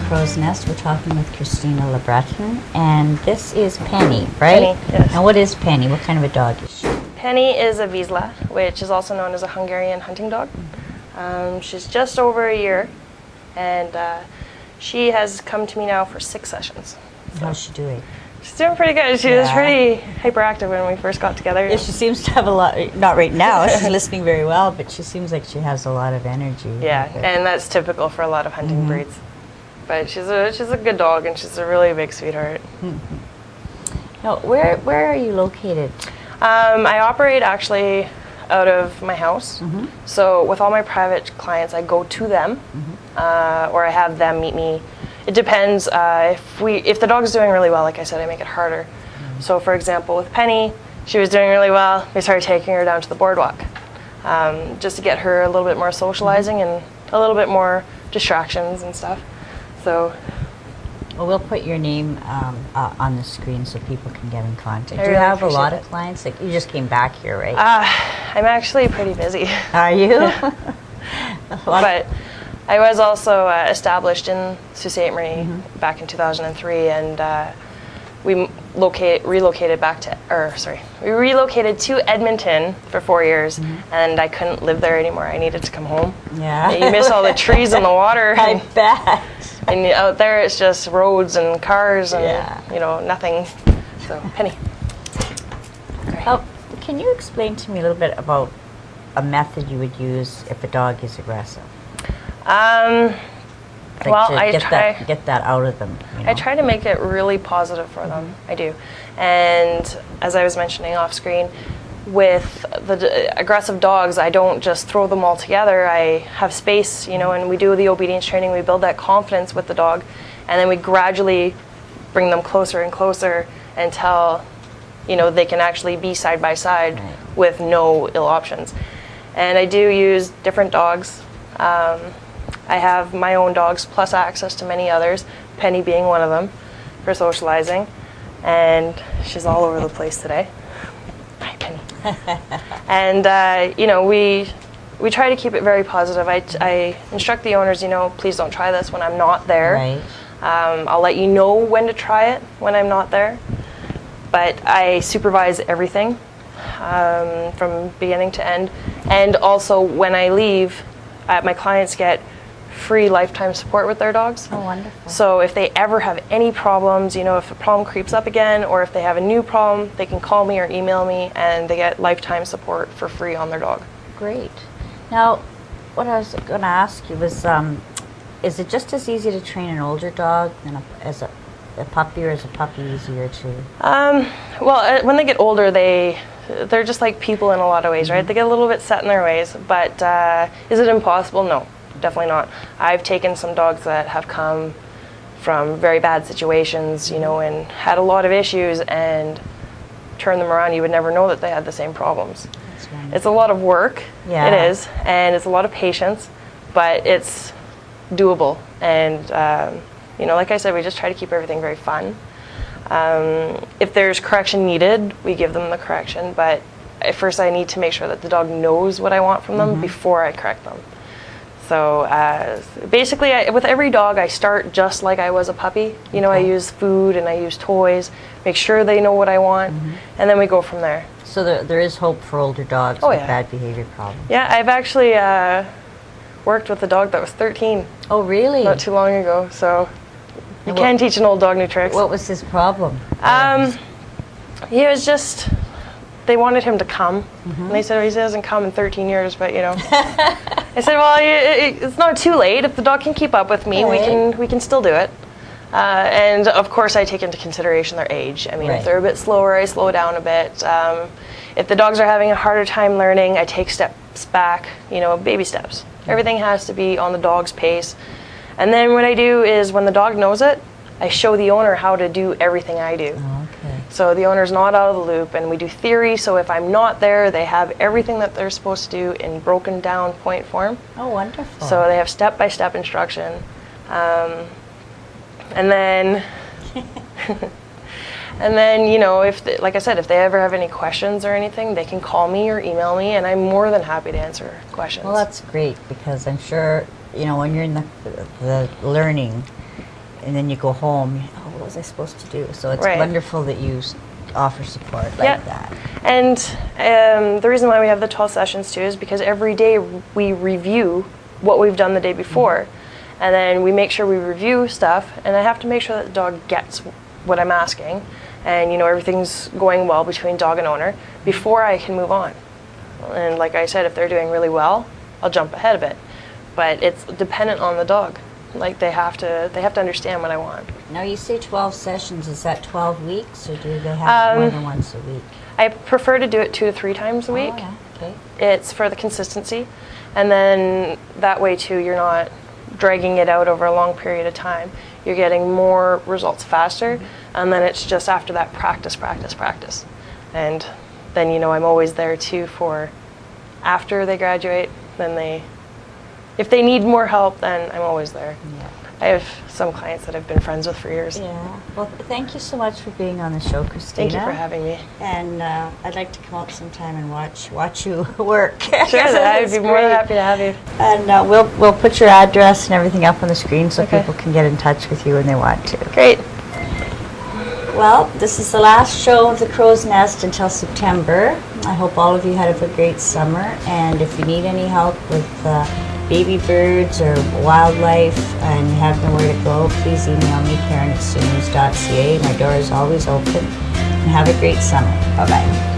Crow's Nest. We're talking with Christina LeBreton, and this is Penny, right? Penny, yes. And what is Penny? What kind of a dog is she? Penny is a Vizsla, which is also known as a Hungarian hunting dog. She's just over a year, and she has come to me now for 6 sessions. How's she doing? She's doing pretty good. She was pretty hyperactive when we first got together. Yeah, she seems to have a lot, not right now, she's listening very well, but she seems like she has a lot of energy. Yeah, and that's typical for a lot of hunting breeds. But she's a good dog, and she's a really big sweetheart. Now, where are you located? I operate actually out of my house. So with all my private clients, I go to them, or I have them meet me. It depends. If the dog's doing really well, like I said, I make it harder. So for example, with Penny, she was doing really well. We started taking her down to the boardwalk, just to get her a little bit more socializing and a little bit more distractions and stuff. So. Well, we'll put your name on the screen so people can get in contact. I Do you really have a lot of appreciate clients? Like, you just came back here, right? I'm actually pretty busy. Are you? But I was also established in Sault Ste. Marie back in 2003, and we relocated to Edmonton for 4 years, and I couldn't live there anymore. I needed to come home. Yeah. You miss all the trees and the water. I bet. And out there, it's just roads and cars and nothing. So, Penny. Oh, can you explain to me a little bit about a method you would use if a dog is aggressive? Well, I try get that out of them. You know? I try to make it really positive for them. I do. And as I was mentioning off screen, with the aggressive dogs, I don't just throw them all together. I have space, and we do the obedience training. We build that confidence with the dog, and then we gradually bring them closer and closer until, they can actually be side by side with no ill options. And I do use different dogs. I have my own dogs plus access to many others, Penny being one of them, for socializing. And she's all over the place today. Hi, Penny. And, we try to keep it very positive. I instruct the owners, please don't try this when I'm not there. Right. I'll let you know when to try it when I'm not there. But I supervise everything from beginning to end. And also, when I leave, my clients get free lifetime support with their dogs. Oh, wonderful. So if they ever have any problems, if a problem creeps up again, or if they have a new problem, they can call me or email me, and they get lifetime support for free on their dog. Great. Now, what I was going to ask you was, is it just as easy to train an older dog than as a puppy, or is a puppy easier to? Well, when they get older, they're just like people in a lot of ways, right? They get a little bit set in their ways, but is it impossible? No, definitely not. I've taken some dogs that have come from very bad situations, and had a lot of issues, and turned them around. You would never know that they had the same problems. It's a lot of work, it is, and it's a lot of patience, but it's doable. And, like I said, we just try to keep everything very fun. If there's correction needed, we give them the correction, but at first I need to make sure that the dog knows what I want from them before I correct them. So basically, with every dog, I start just like I was a puppy. I use food and I use toys, make sure they know what I want, and then we go from there. So there is hope for older dogs with bad behavior problems. Yeah, I've actually worked with a dog that was 13. Oh, really? Not too long ago, so you can teach an old dog new tricks. What was his problem? He was just, they wanted him to come. And they said, he hasn't come in 13 years, but I said, well, it's not too late. If the dog can keep up with me, we can still do it. And of course, I take into consideration their age. I mean, if they're a bit slower, I slow down a bit. If the dogs are having a harder time learning, I take steps back, baby steps. Everything has to be on the dog's pace. And then what I do is, when the dog knows it, I show the owner how to do everything I do. Okay. So the owner's not out of the loop, and we do theory, so if I'm not there, they have everything that they're supposed to do in broken down point form. Oh, wonderful. So they have step-by-step instruction. And then, like I said, if they ever have any questions or anything, they can call me or email me, and I'm more than happy to answer questions. Well, that's great, because I'm sure, when you're in the learning, and then you go home, oh, what was I supposed to do? So it's Right. wonderful that you offer support like Yeah. that. And the reason why we have the 12 sessions too is because every day we review what we've done the day before. And then we make sure we review stuff, and I have to make sure that the dog gets what I'm asking, and everything's going well between dog and owner before I can move on. And like I said, if they're doing really well, I'll jump ahead of it. But it's dependent on the dog. Like they have to understand what I want. Now you say 12 sessions, is that 12 weeks or do they have more than once a week? I prefer to do it 2 to 3 times a week. Oh, yeah. Okay. It's for the consistency, and then that way too you're not dragging it out over a long period of time. You're getting more results faster, and then it's just after that practice. And then I'm always there too for after they graduate. Then if they need more help, then I'm always there. Yeah. I have some clients that I've been friends with for years. Yeah. Well, thank you so much for being on the show, Christina. Thank you for having me. And I'd like to come out sometime and watch you work. Sure, I'd be more than happy to have you. And we'll put your address and everything up on the screen so Okay. people can get in touch with you when they want to. Great. Well, this is the last show of the Crow's Nest until September. I hope all of you had a great summer. And if you need any help with baby birds or wildlife and you have nowhere to go, please email me, Karen@sunews.ca. My door is always open. And have a great summer. Bye-bye.